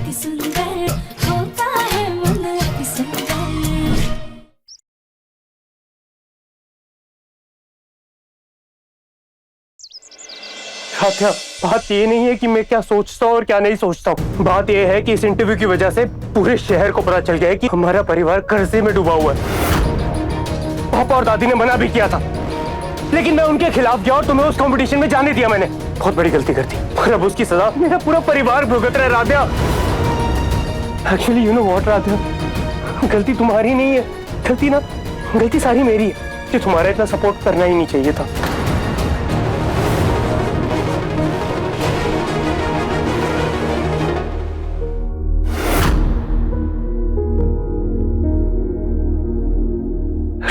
अति सुंदर होता है मन अति सुंदर। राध्या, बात ये नहीं है कि मैं क्या सोचता हूँ और क्या नहीं सोचता हूँ। बात ये है कि इस इंटरव्यू की वजह से पूरे शहर को पता चल गया है कि हमारा परिवार कर्जे में डूबा हुआ है। पापा और दादी ने मना भी किया था, लेकिन मैं उनके खिलाफ गया और तुम्हें उस कंपटीशन में जाने दिया। मैंने बहुत बड़ी गलती कर दी और अब उसकी सजा मेरा पूरा परिवार भुगत रहा है। Radhya, actually you know what Radhya, गलती तुम्हारी नहीं है, गलती सारी मेरी है कि तुम्हारा इतना सपोर्ट करना ही नहीं चाहिए था।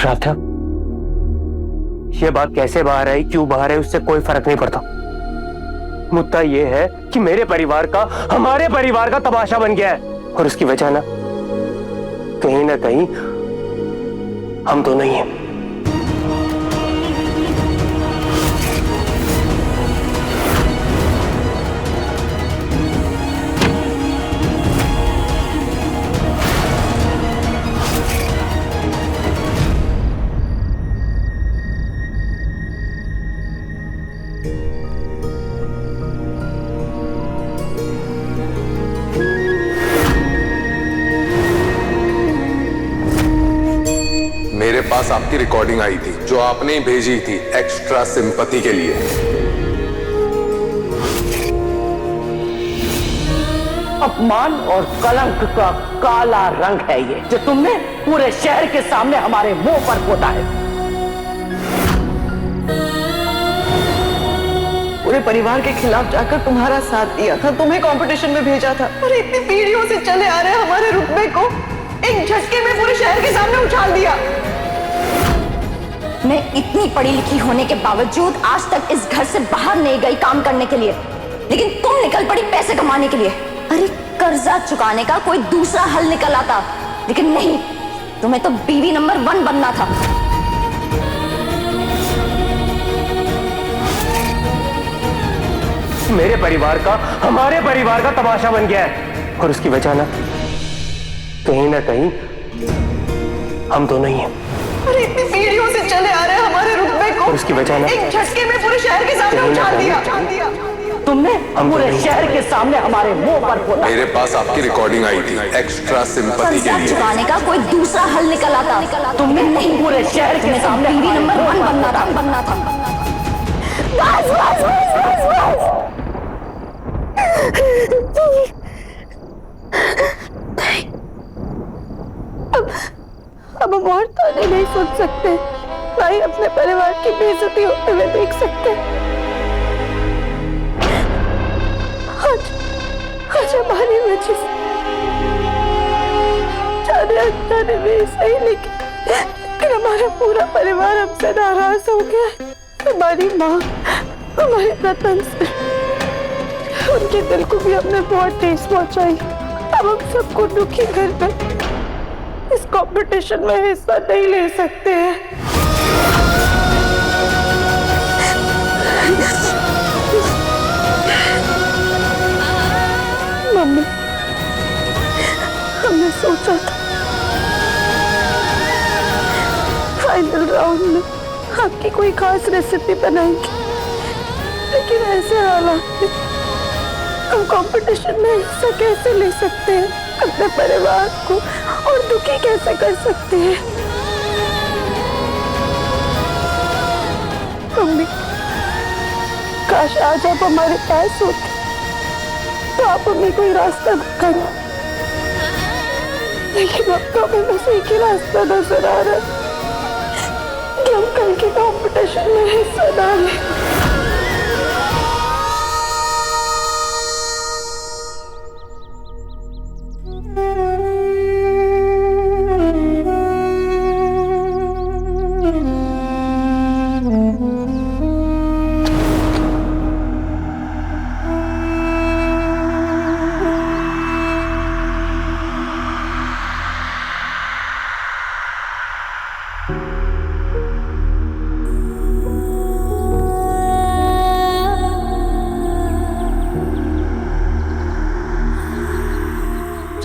राध्या, ये बात कैसे बाहर आई, क्यों बाहर आई, उससे कोई फर्क नहीं पड़ता। मुद्दा ये है कि मेरे परिवार का, हमारे परिवार का तमाशा बन गया है और उसकी वजह ना कहीं हम तो नहीं हैं। मेरे पास आपकी रिकॉर्डिंग आई थी जो आपने ही भेजी थी एक्स्ट्रा सिंपैथी के लिए। अपमान और कलंक का काला रंग है ये, जो तुमने पूरे शहर के सामने हमारे मुंह पर पोता है। पूरे परिवार के खिलाफ जाकर तुम्हारा साथ दिया था, तुम्हें कंपटीशन में भेजा था और इतनी पीढ़ियों से चले आ रहे हमारे रुतबे को एक झटके में पूरे शहर के सामने उछाल दिया। मैं इतनी पढ़ी लिखी होने के बावजूद आज तक इस घर से बाहर नहीं गई काम करने के लिए, लेकिन तुम निकल पड़ी पैसे कमाने के लिए। अरे कर्जा चुकाने का कोई दूसरा हल निकल आता, लेकिन नहीं, तुम्हें तो बीवी नंबर 1 बनना था। मेरे परिवार का, हमारे परिवार का तमाशा बन गया है और उसकी वजह ना कहीं हम तो नहीं हैं। अरे इतनी पीढ़ियों से चले आ रहे हमारे रुतबे को और उसकी वजह ना एक झटके में पूरे शहर के सामने उछाल दिया। तुमने पूरे शहर के सामने हमारे मुंह पर पोता। मेरे पास आपकी रिकॉर्डिंग आई थी एक्स्ट्रा सिंपैथी के कर्जा लिए। चुकाने का कोई दूसरा हल निकल आता, तुमने नहीं पूरे शहर के सामने बीवी नंबर 1 बनना था। बस बस बस बस बस। अब हम और ताने नहीं सुन सकते, ना ही अपने परिवार की बेइज्जती होते हुए देख सकते। आज हमारी वजह से जाने अनजाने में सही, लेकिन हमारा पूरा परिवार हमसे नाराज हो गया है। हमारी माँ, हमारे रतन से, उनके दिल को भी हमने बहुत ठेस पहुंचाई। अब हम सबको दुखी घर में इस कंपटीशन में हिस्सा नहीं ले सकते हैं। मम्मी, हमने सोचा था फाइनल राउंड में आपकी कोई खास रेसिपी बनाएंगे, लेकिन ऐसे हालात में हम कंपटीशन में हिस्सा कैसे ले सकते हैं, अपने परिवार को और दुखी कैसे कर सकते हैं। मम्मी, काश आज आप हमारे पास होते तो आप हमें कोई रास्ता दिखाना, लेकिन अब तो हमें बस एक ही रास्ता नजर आ रहा है कि हम कल के कंपटीशन में हिस्सा ना लें।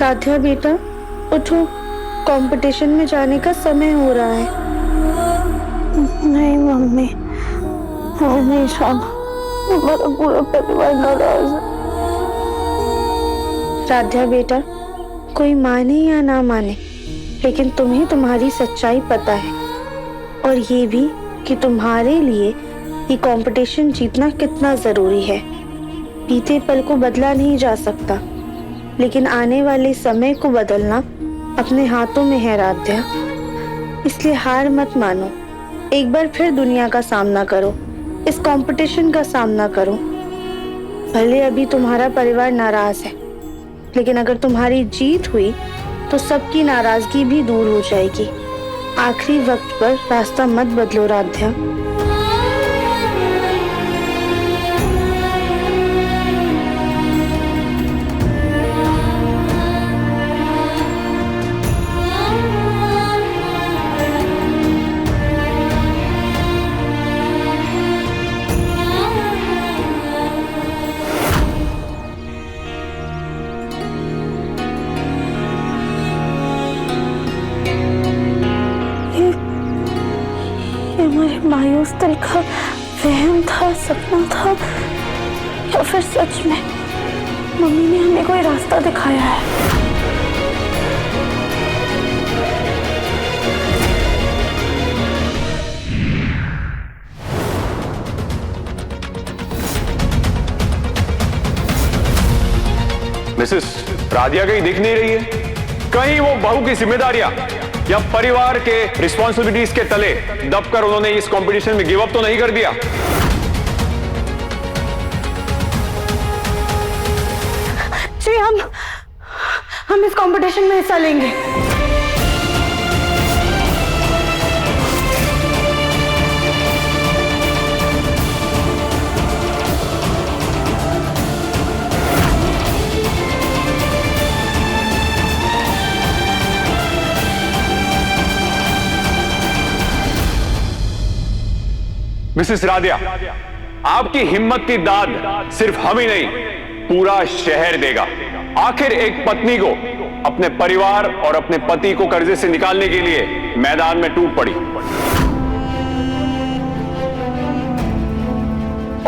राध्या बेटा उठो, कंपटीशन में जाने का समय हो रहा है। नहीं मम्मी, वो नहीं जाना, हमारा पूरा परिवार नाराज है। राध्या बेटा, कोई माने या ना माने, लेकिन तुम्हें तुम्हारी सच्चाई पता है, और ये भी कि तुम्हारे लिए ये कंपटीशन जीतना कितना जरूरी है। बीते पल को बदला नहीं जा सकता, लेकिन आने वाले समय को बदलना अपने हाथों में है राध्या। इसलिए हार मत मानो, एक बार फिर दुनिया का सामना करो, इस कंपटीशन का सामना करो। भले अभी तुम्हारा परिवार नाराज है, लेकिन अगर तुम्हारी जीत हुई तो सबकी नाराजगी भी दूर हो जाएगी। आखिरी वक्त पर रास्ता मत बदलो राध्या। हमारे मायूस दिल का वहम था, सपना था, या फिर सच में मम्मी ने हमें कोई रास्ता दिखाया है। मिसेस राधिया कहीं दिख नहीं रही है। कहीं वो बहू की जिम्मेदारियां या परिवार के रिस्पॉन्सिबिलिटीज के तले दबकर उन्होंने इस कंपटीशन में गिव अप तो नहीं कर दिया। जी हम इस कंपटीशन में हिस्सा लेंगे। मिसेस राधिया, आपकी हिम्मत की दाद सिर्फ हम ही नहीं, पूरा शहर देगा। आखिर एक पत्नी को अपने परिवार और अपने पति को कर्जे से निकालने के लिए मैदान में टूट पड़ी।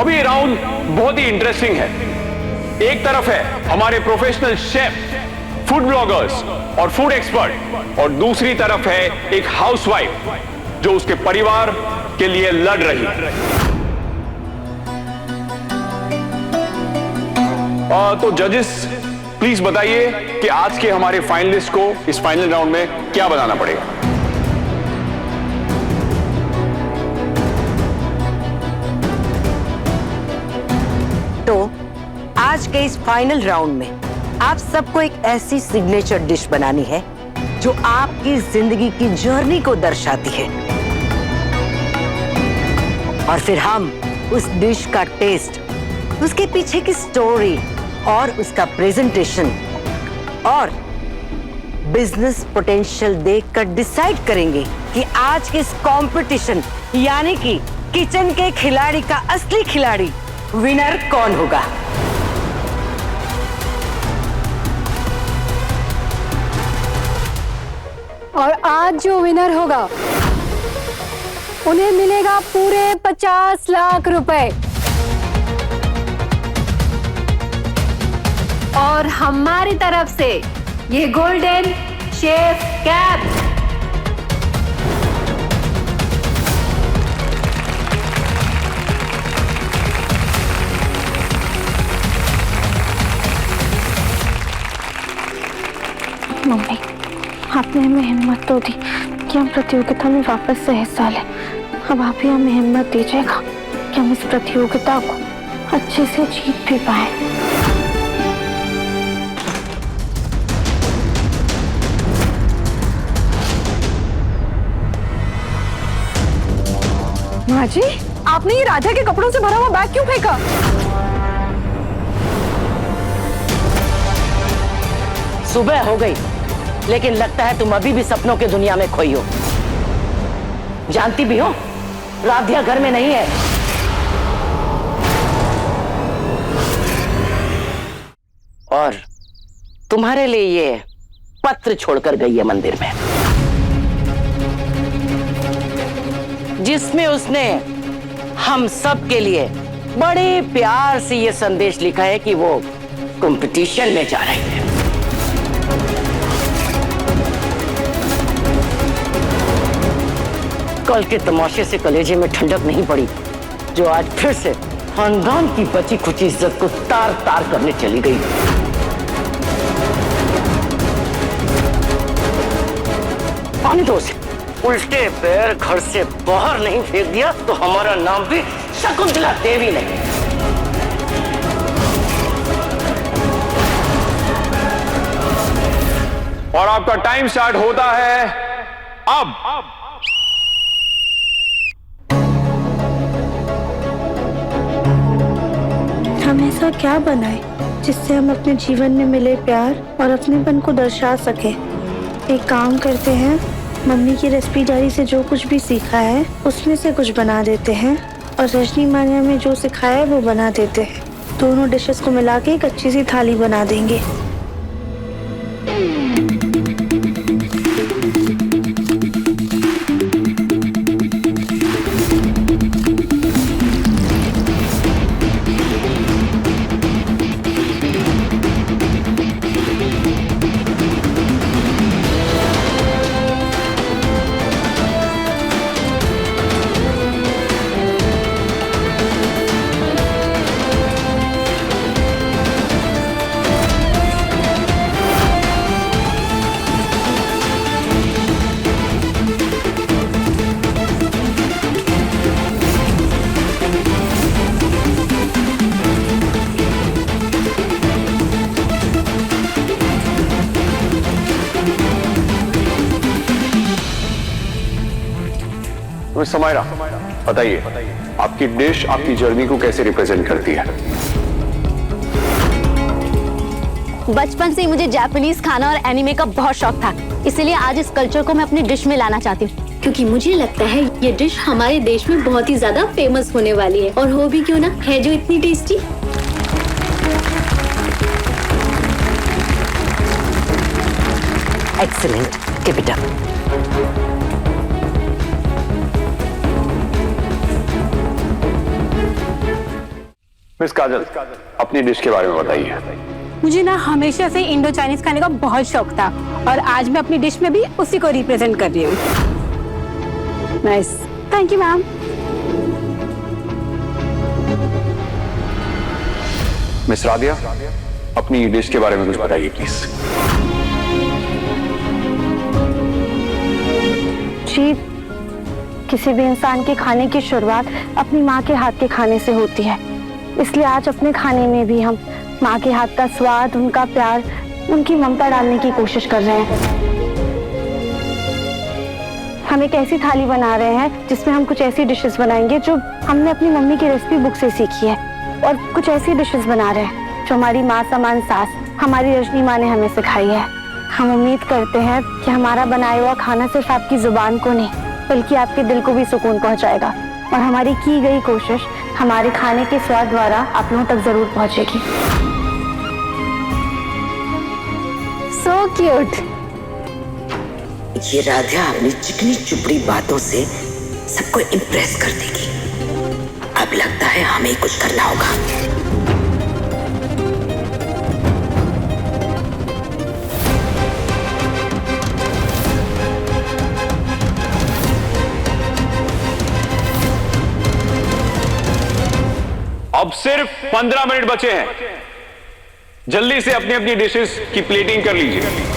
अभी ये राउंड बहुत ही इंटरेस्टिंग है। एक तरफ है हमारे प्रोफेशनल शेफ, फूड ब्लॉगर्स और फूड एक्सपर्ट, और दूसरी तरफ है एक हाउसवाइफ जो उसके परिवार के लिए लड़ रही है। तो जजेस प्लीज बताइए कि आज के हमारे फाइनलिस्ट को इस फाइनल राउंड में क्या बनाना पड़ेगा। तो आज के इस फाइनल राउंड में आप सबको एक ऐसी सिग्नेचर डिश बनानी है जो आपकी जिंदगी की जर्नी को दर्शाती है, और फिर हम उस डिश का टेस्ट, उसके पीछे की स्टोरी और उसका प्रेजेंटेशन और बिजनेस पोटेंशियल देखकर डिसाइड करेंगे कि आज के इस कंपटीशन यानी कि किचन के खिलाड़ी का असली खिलाड़ी विनर कौन होगा। और आज जो विनर होगा उन्हें मिलेगा पूरे 50 लाख रुपए, और हमारी तरफ से ये गोल्डन शेफ कैप। मम्मी, आपने हमें हिम्मत तो दी कि हम प्रतियोगिता में वापस से हिस्सा लें। अब आप ही हमें हिम्मत दीजिएगा कि हम इस प्रतियोगिता को अच्छे से जीत भी पाए। माँ जी, आपने ये राधा के कपड़ों से भरा हुआ बैग क्यों फेंका? सुबह हो गई, लेकिन लगता है तुम अभी भी सपनों की दुनिया में खोई हो। जानती भी हो राधिया घर में नहीं है। और तुम्हारे लिए ये पत्र छोड़कर गई है मंदिर में, जिसमें उसने हम सब के लिए बड़े प्यार से ये संदेश लिखा है कि वो कंपटीशन में जा रही है। कल के तमाशे से कलेजे में ठंडक नहीं पड़ी, जो आज फिर से खानदान की बची खुची इज्जत को तार तार करने चली गई। पानी दो से उल्टे पैर घर से बाहर नहीं फेंक दिया तो हमारा नाम भी शकुंतला देवी नहीं। और आपका टाइम स्टार्ट होता है अब। हम ऐसा क्या बनाए जिससे हम अपने जीवन में मिले प्यार और अपनेपन को दर्शा सके। एक काम करते हैं, मम्मी की रेसिपी डायरी से जो कुछ भी सीखा है उसमें से कुछ बना देते हैं और रजनी माँ ने हमें जो सिखाया है वो बना देते हैं। दोनों डिशेस को मिला के एक अच्छी सी थाली बना देंगे। समायरा, बताइए आपकी डिश आपकी जर्नी को कैसे रिप्रेजेंट करती है? बचपन से ही मुझे जापानीज खाना और एनिमे का बहुत शौक था, इसलिए आज इस कल्चर को मैं अपनी डिश में लाना चाहती हूँ, क्योंकि मुझे लगता है ये डिश हमारे देश में बहुत ही ज्यादा फेमस होने वाली है। और हो भी क्यों ना, है जो इतनी tasty. Excellent, keep it up. Miss Kajal, अपनी डिश के बारे में बताइए। मुझे ना हमेशा से इंडो चाइनीज खाने का बहुत शौक था और आज मैं अपनी डिश में भी उसी को रिप्रेजेंट कर रही हूँ। Nice, thank you ma'am. Miss Radhiya, अपनी डिश के बारे में कुछ बताइए प्लीज। जी, किसी भी इंसान के खाने की शुरुआत अपनी माँ के हाथ के खाने से होती है, इसलिए आज अपने खाने में भी हम माँ के हाथ का स्वाद, उनका प्यार, उनकी ममता डालने की कोशिश कर रहे हैं। हम एक ऐसी थाली बना रहे हैं जिसमें हम कुछ ऐसी डिशेस बनाएंगे जो हमने अपनी मम्मी की रेसिपी बुक से सीखी है, और कुछ ऐसी डिशेस बना रहे हैं जो हमारी माँ समान सास, हमारी रजनी माँ ने हमें सिखाई है। हम उम्मीद करते हैं कि हमारा बनाया हुआ खाना सिर्फ आपकी जुबान को नहीं बल्कि आपके दिल को भी सुकून पहुंचाएगा, और हमारी की गई कोशिश हमारे खाने के स्वाद द्वारा आप लोगों तक जरूर पहुंचेगी। So cute. ये राधा अपनी चिकनी चुपड़ी बातों से सबको इम्प्रेस कर देगी। अब लगता है हमें कुछ करना होगा। अब सिर्फ 15 मिनट बचे हैं, जल्दी से अपनी अपनी डिशेस की प्लेटिंग कर लीजिए।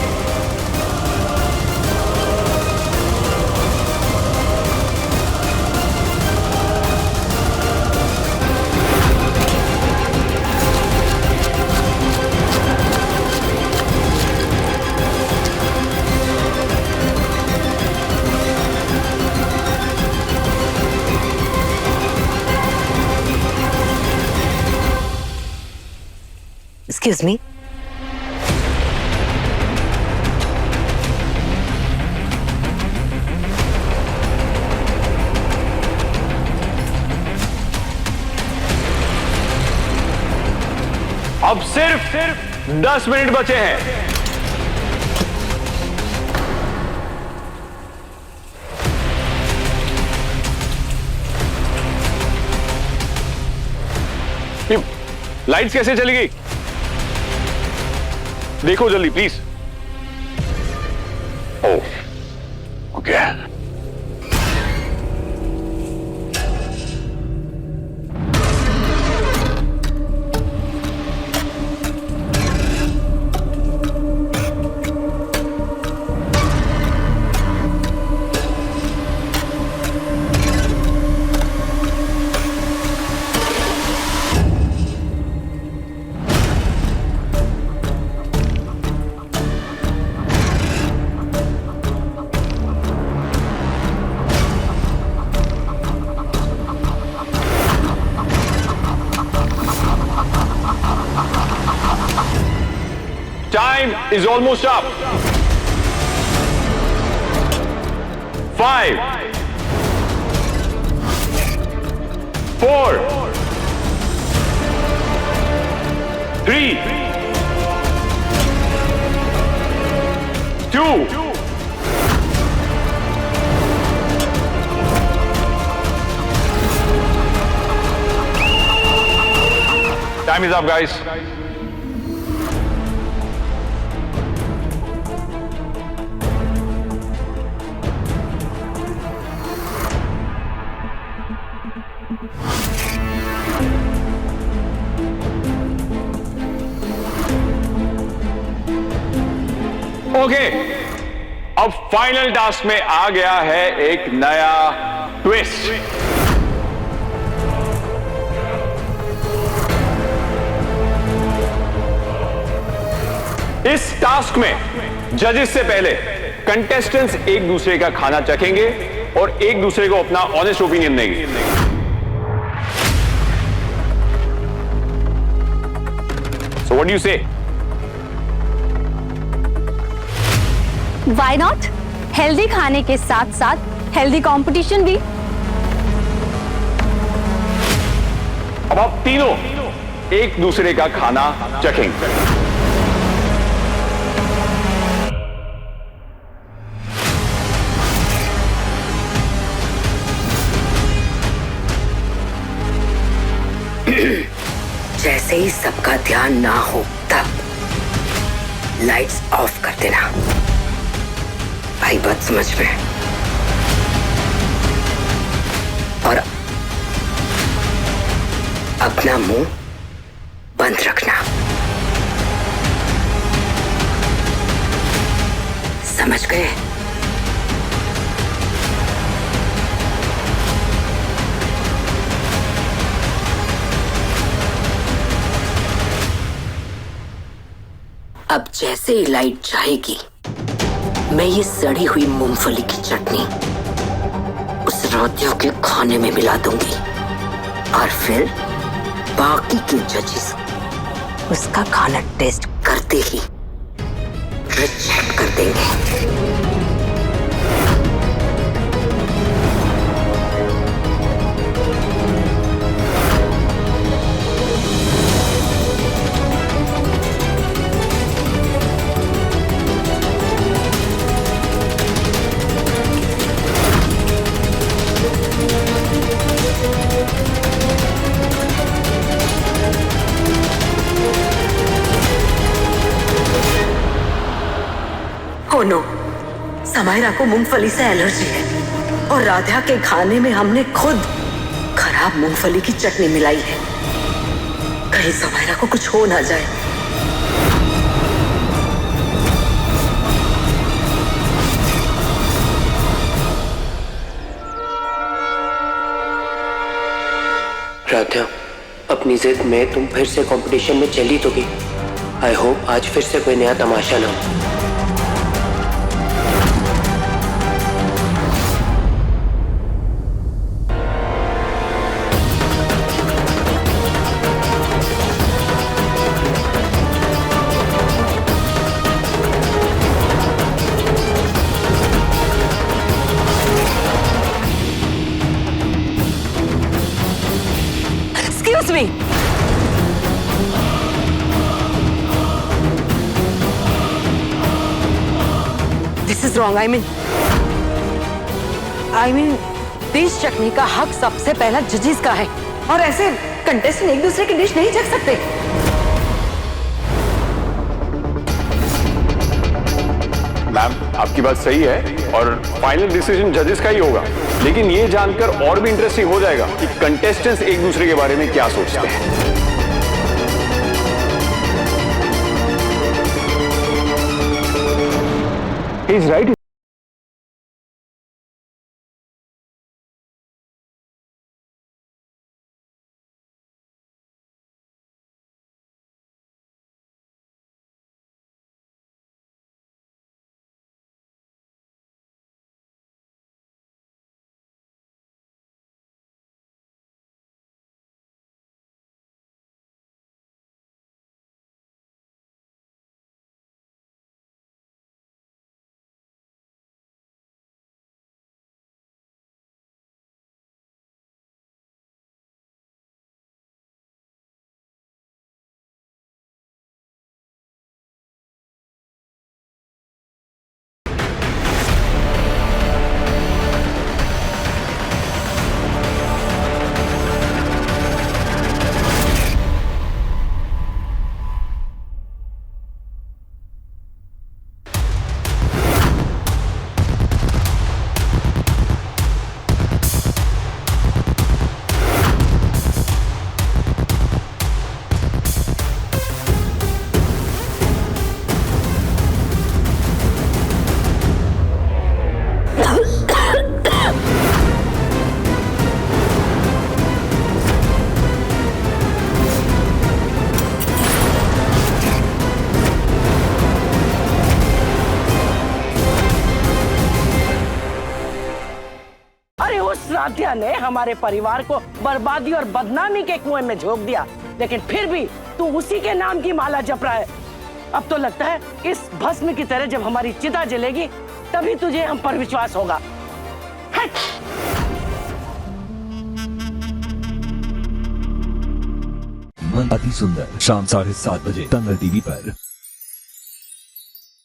Excuse me. अब सिर्फ 10 मिनट बचे हैं। लाइट्स कैसे चलेगी? देखो जल्दी please. Okay. Time is almost up. 5, 4, 3, 2. Time is up, guys. Okay, अब फाइनल टास्क में आ गया है एक नया ट्विस्ट। इस टास्क में जजेस से पहले कंटेस्टेंट्स एक दूसरे का खाना चखेंगे और एक दूसरे को अपना ऑनेस्ट ओपिनियन देंगे। सो व्हाट डू यू से? Why not? हेल्दी खाने के साथ साथ हेल्दी कंपटीशन भी। अब आप तीनों एक दूसरे का खाना चखेंगे। जैसे ही सबका ध्यान ना हो तब लाइट्स ऑफ कर देना। भाई बात समझ में? और अपना मुंह बंद रखना। समझ गए? अब जैसे ही लाइट जाएगी मैं ये सड़ी हुई मूंगफली की चटनी उस राधिया के खाने में मिला दूंगी और फिर बाकी के जजेस उसका खाना टेस्ट करते ही रिजेक्ट कर देंगे। नो, समायरा को मूंगफली से एलर्जी है और राधा के खाने में हमने खुद खराब मूंगफली की चटनी मिलाई है। कहीं समायरा को कुछ हो ना जाए। राधा, अपनी जिद में तुम फिर से कंपटीशन में चली तो गई। आई होप आज फिर से कोई नया तमाशा ना हो। Excuse me. This is wrong. I mean, dish चखने का हक सबसे पहला जजेस का है और ऐसे कंटेस्टेंट एक दूसरे की डिश नहीं चख सकते। मैम, आपकी बात सही है और फाइनल डिसीजन जजेस का ही होगा, लेकिन ये जानकर और भी इंटरेस्टिंग हो जाएगा कि कंटेस्टेंट्स एक दूसरे के बारे में क्या सोचते हैं। He is right. साथिया ने हमारे परिवार को बर्बादी और बदनामी के कुएं में झोंक दिया, लेकिन फिर भी तू उसी के नाम की माला जप रहा है। अब तो लगता है इस भस्म की तरह जब हमारी चिता जलेगी तभी तुझे हम पर विश्वास होगा। मन अति सुंदर शाम 7:30 बजे तंगल टीवी पर।